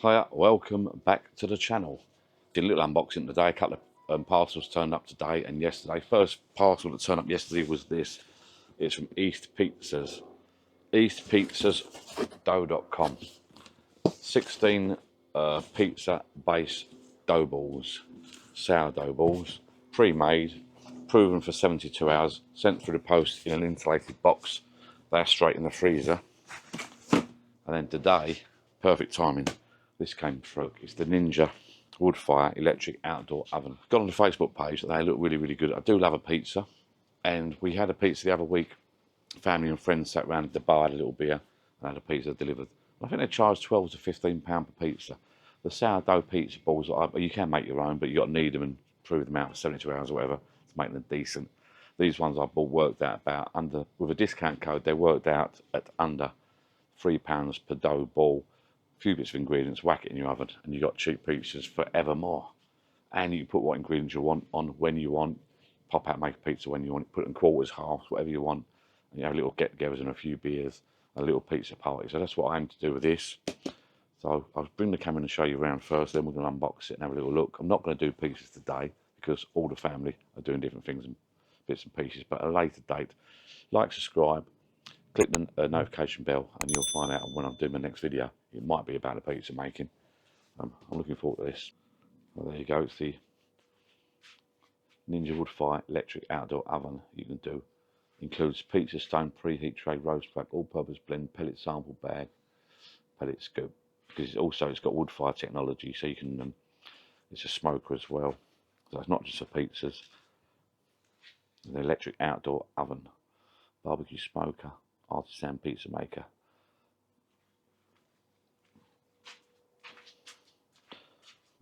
Hiya, welcome back to the channel. Did a little unboxing today, a couple of parcels turned up today and yesterday. First parcel that turned up yesterday was this. It's from East Pizzas. EastPizzasDough.com. 16 pizza base dough balls, sourdough balls, pre-made, proven for 72 hours, sent through the post in an insulated box. They're straight in the freezer. And then today, perfect timing, this came through. It's the Ninja Woodfire electric outdoor oven. Got on the Facebook page, they look really, really good. I do love a pizza, and we had a pizza the other week. Family and friends sat around the bar, had a little beer, and had a pizza delivered. I think they charge £12 to £15 per pizza. The sourdough pizza balls, you can make your own, but you've got to knead them and prove them out for 72 hours or whatever to make them decent. These ones I bought worked out about with a discount code, they worked out at under £3 per dough ball. A few bits of ingredients, whack it in your oven, and you got cheap pizzas forevermore. And you can put what ingredients you want on when you want. Pop out, make a pizza when you want. Put it in quarters, halves, whatever you want. And you have little get-togethers and a few beers, a little pizza party. So that's what I aim to do with this. So I'll bring the camera and show you around first. Then we're going to unbox it and have a little look. I'm not going to do pieces today because all the family are doing different things and bits and pieces. But at a later date, like, subscribe. Click the notification bell and you'll find out when I'm doing my next video. It might be about the pizza making. I'm looking forward to this. Well, there you go. It's the Ninja Woodfire electric outdoor oven you can do. Includes pizza stone, preheat tray, roast pack, all-purpose blend, pellet sample bag, pellet scoop. Because it's got Woodfire technology, so you can. It's a smoker as well. So it's not just for pizzas. It's an electric outdoor oven, barbecue smoker, artisan pizza maker.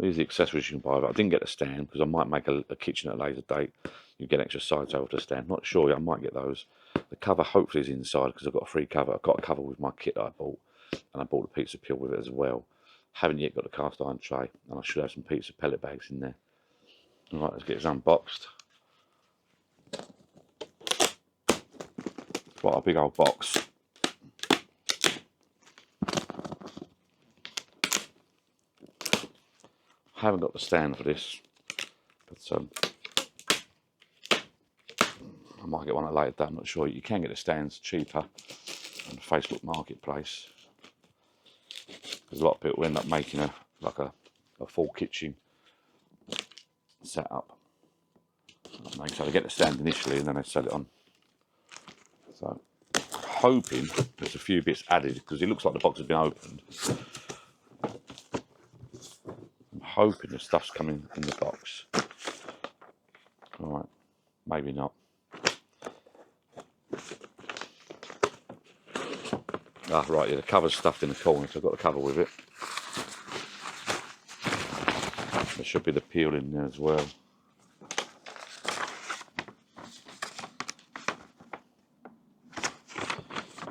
These are the accessories you can buy, but I didn't get a stand because I might make a kitchen at a later date. You get extra sides over to stand. Not sure yet, I might get those. The cover hopefully is inside because I've got a free cover. I've got a cover with my kit that I bought, and I bought a pizza peel with it as well. Haven't yet got the cast iron tray, and I should have some pizza pellet bags in there. Alright, let's get this unboxed. Quite a big old box. I haven't got the stand for this, but I might get one at a later date, I'm not sure. You can get the stands cheaper on the Facebook Marketplace. There's a lot of people end up making a full kitchen setup. So they get the stand initially and then they sell it on. So hoping there's a few bits added because it looks like the box has been opened. I'm hoping the stuff's coming in the box. Alright, maybe not. Ah, right, yeah, the cover's stuffed in the corner, so I've got the cover with it. There should be the peel in there as well.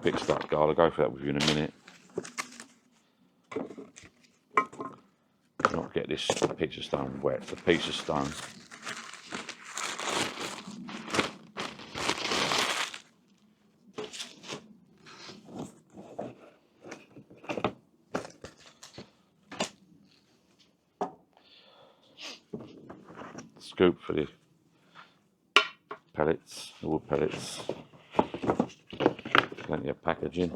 Big stuff, guard. I'll go for that with you in a minute. Not get this pizza stone wet. The pizza stone. Scoop for the pellets, the wood pellets. Plenty of packaging.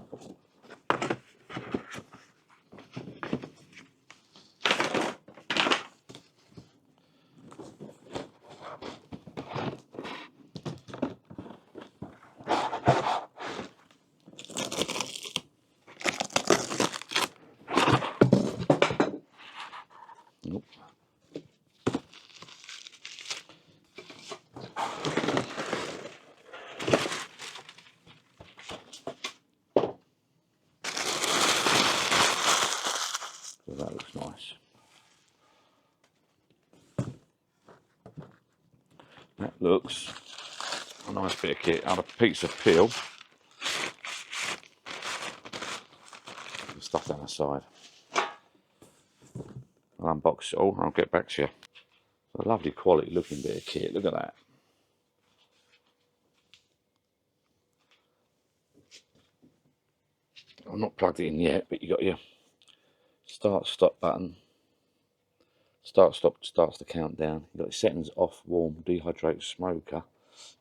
Nope. So that looks nice. That looks a nice bit of kit out of pizza peel. The stuff down the side. I'll unbox it all and I'll get back to you. It's a lovely quality looking bit of kit, look at that. I'm not plugged it in yet, but you got your Start stop button. Start stop starts the countdown. You've got your settings: off, warm, dehydrate, smoker,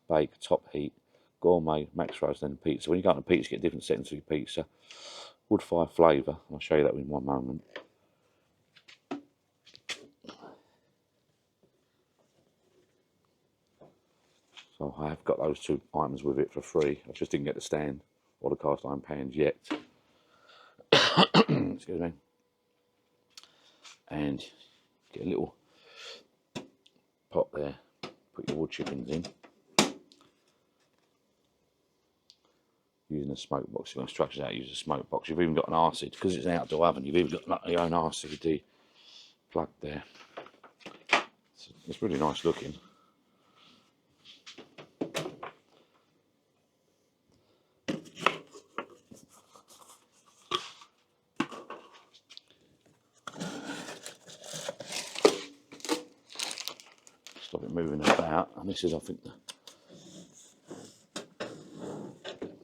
bake, top heat, gourmet, max roast, then pizza. When you go on a pizza, you get different settings for your pizza. Woodfire flavour. I'll show you that in one moment. So I have got those two items with it for free. I just didn't get the stand or the cast iron pans yet. Excuse me. And get a little pot there. Put your wood chickens in. Using a smoke box. You've got instructions how to use a smoke box. You've even got an RCD, because it's an outdoor oven, you've even got your own RCD plug there. It's really nice looking. Stop it moving about. And this is, I think,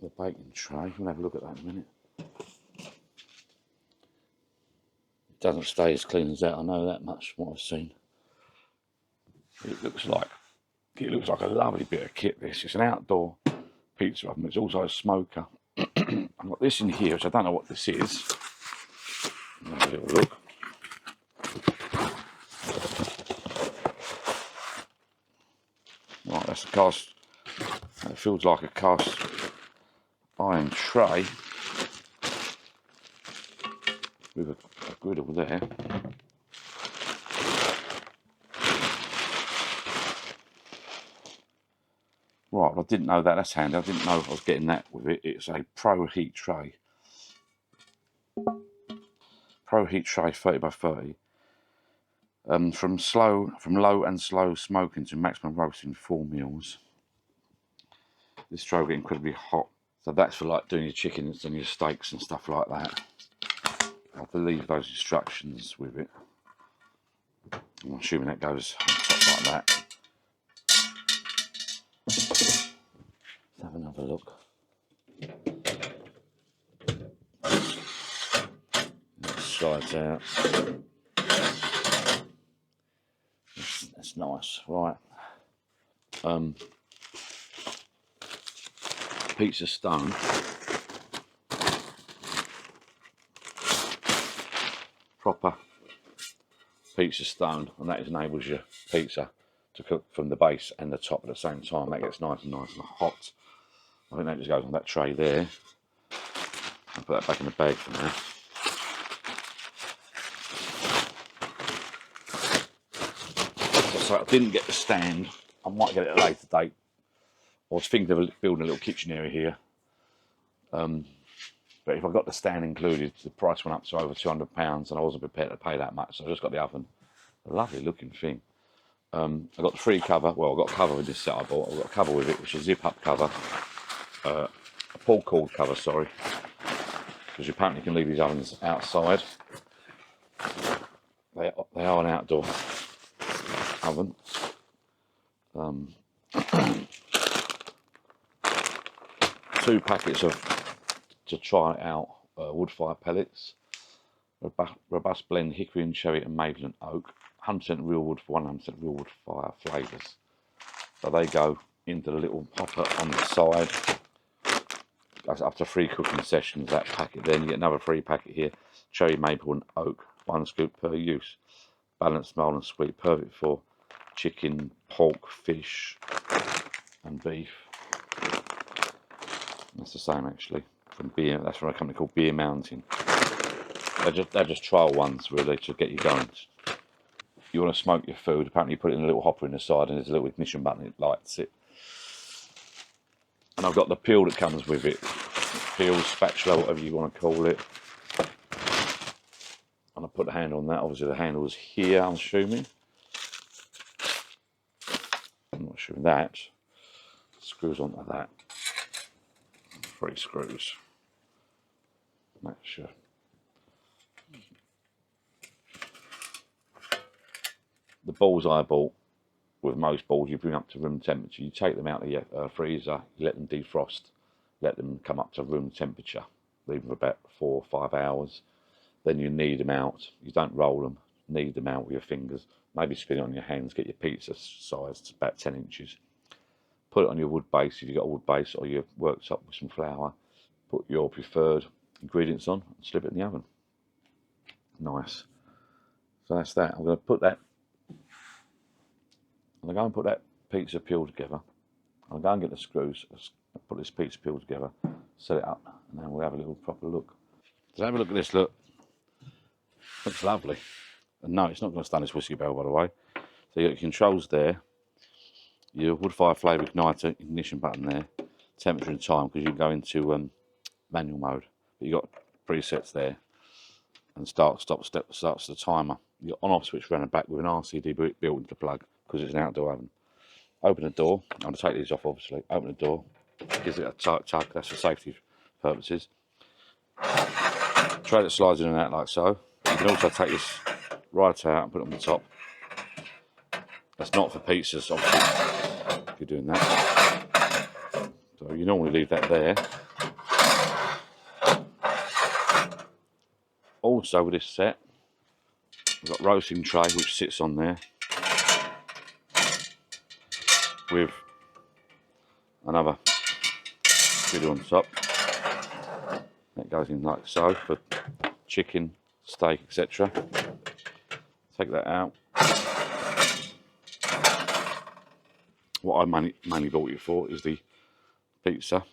the baking tray. We'll have a look at that in a minute. It doesn't stay as clean as that, I know that much from what I've seen. It looks like a lovely bit of kit, this. It's an outdoor pizza oven. It's also a smoker. I've got this in here, which I don't know what this is. Have a little look. Right, that's a cast. It feels like a cast iron tray with a griddle there. Right, I didn't know that. That's handy. I didn't know I was getting that with it. It's a Pro Heat tray. Pro Heat tray 30 by 30. From low and slow smoking to maximum roasting 4 meals. This tray will get incredibly hot. So that's for like doing your chickens and your steaks and stuff like that. I believe those instructions with it. I'm assuming that goes on top like that. Let's have another look. It slides out. That's nice, right? Pizza stone. Proper pizza stone, and that enables your pizza to cook from the base and the top at the same time. That gets nice and hot. I think that just goes on that tray there. I'll put that back in the bag for now. So I didn't get the stand. I might get it at a later date. I was thinking of building a little kitchen area here. But if I got the stand included, the price went up to over £200 and I wasn't prepared to pay that much. So I just got the oven. A lovely looking thing. I got the free cover. Well, I got a cover with this set I bought. I got a cover with it, which is a zip up cover. A pull cord cover, sorry. Because you apparently can leave these ovens outside. They are an outdoor oven. 2 packets to try out Woodfire pellets. Robust blend hickory and cherry and maple and oak. 100% real wood for 100% real wood fire flavours. So they go into the little hopper on the side. Goes up to 3 cooking sessions, that packet. Then you get another 3 packet here. Cherry, maple and oak. 1 scoop per use. Balanced, mild and sweet. Perfect for chicken, pork, fish and beef. That's the same actually. That's from a company called Beer Mountain. They're just trial ones really to get you going. You want to smoke your food, apparently you put it in a little hopper in the side and there's a little ignition button, it lights it. And I've got the peel that comes with it. Peel, spatula, whatever you want to call it. And I put the handle on that. Obviously the handle is here, I'm assuming. I'm not sure that. Screws onto that. 3 screws. Make sure. The balls I bought, with most balls, you bring up to room temperature. You take them out of your freezer, you let them defrost, let them come up to room temperature, leave them for about 4 or 5 hours. then you knead them out. You don't roll them, knead them out with your fingers. Maybe spin it on your hands, get your pizza size to about 10 inches. Put it on your wood base if you've got a wood base, or your worktop with some flour. Put your preferred ingredients on and slip it in the oven. Nice. So that's that. I'm going to go and put that pizza peel together. I'll go and get the screws, put this pizza peel together, set it up, and then we'll have a little proper look. So have a look at this, look. Looks lovely. And no, it's not going to stun this whiskey barrel, by the way. So you got your controls there, your Woodfire flavour igniter, ignition button there, temperature and time, because you can go into manual mode. But you got presets there, and start, stop, step starts the timer. Your on-off switch around the back with an RCD built into the plug, because it's an outdoor oven. Open the door. I'm going to take these off, obviously. Open the door. Gives it a tight tug. That's for safety purposes. Tray that slides in and out like so. You can also take this right out and put it on the top. That's not for pizzas, obviously, if you're doing that. So you normally leave that there. Also with this set, we've got roasting tray which sits on there with another griddle on top. That goes in like so for chicken, steak, etc. Take that out. What I mainly bought it for is the pizza.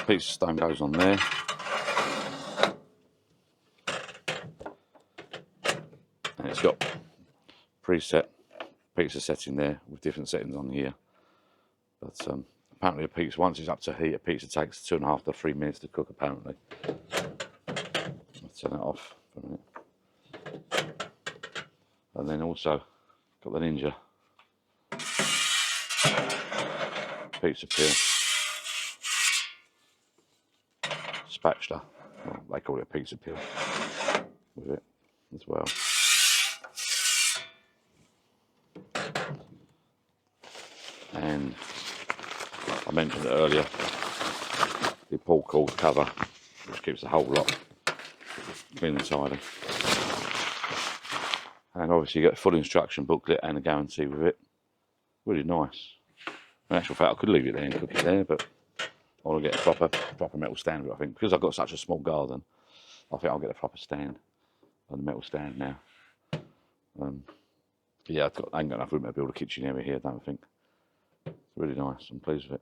Pizza stone goes on there. And it's got preset pizza setting there with different settings on here. But apparently a pizza, once it's up to heat, a pizza takes 2.5 to 3 minutes to cook, apparently. Let's turn it off for a minute. And then also got the Ninja pizza peel spatula. Well, they call it a pizza peel with it as well. And I mentioned it earlier, the pull cord cover, which keeps the whole lot clean and tidy. And obviously you get a full instruction booklet and a guarantee with it. Really nice. In actual fact, I could leave it there and cook it there, but I want to get a proper metal stand with it, I think. Because I've got such a small garden, I think I'll get a proper stand, on the metal stand now. Yeah, I ain't got enough room to build a kitchen area here, I don't think. It's really nice, I'm pleased with it.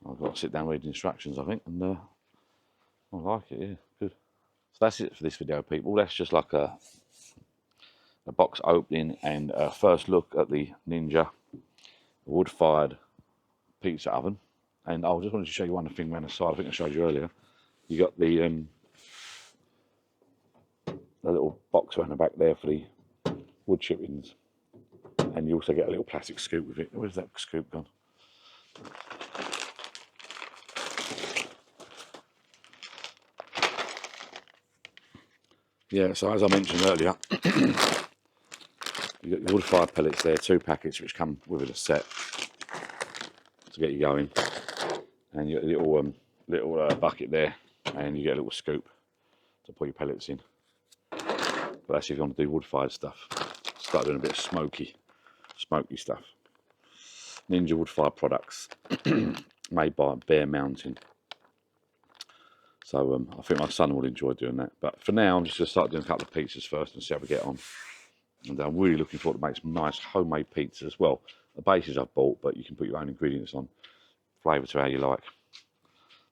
I've got to sit down and read the instructions, I think, and I like it, yeah, good. So that's it for this video, people. That's just like a box opening and a first look at the Ninja wood-fired pizza oven. And I just wanted to show you one thing around the side. I think I showed you earlier. You got the little box around the back there for the wood chippings, and you also get a little plastic scoop with it. Where's that scoop gone? Yeah, so as I mentioned earlier, you got your wood fire pellets there, 2 packets which come with it a set to get you going, and you got a little bucket there, and you get a little scoop to put your pellets in. But that's if you want to do wood fired stuff. Start doing a bit of smoky stuff. Ninja wood fire products made by Bear Mountain. So I think my son will enjoy doing that. But for now, I'm just going to start doing a couple of pizzas first and see how we get on. And I'm really looking forward to make some nice homemade pizzas. Well, the bases I've bought, but you can put your own ingredients on. Flavour to how you like.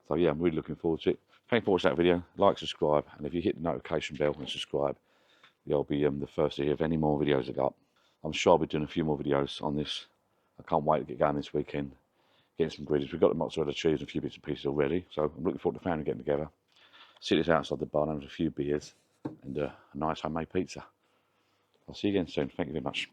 So yeah, I'm really looking forward to it. Thank you for watching that video. Like, subscribe, and if you hit the notification bell and subscribe, you'll be the first to hear of any more videos I got. I'm sure I'll be doing a few more videos on this. I can't wait to get going this weekend. Getting some ingredients. We've got the mozzarella cheese and a few bits and pieces already, so I'm looking forward to the family getting together. Sit this outside the bar, have a few beers, and a nice homemade pizza. I'll see you again soon. Thank you very much.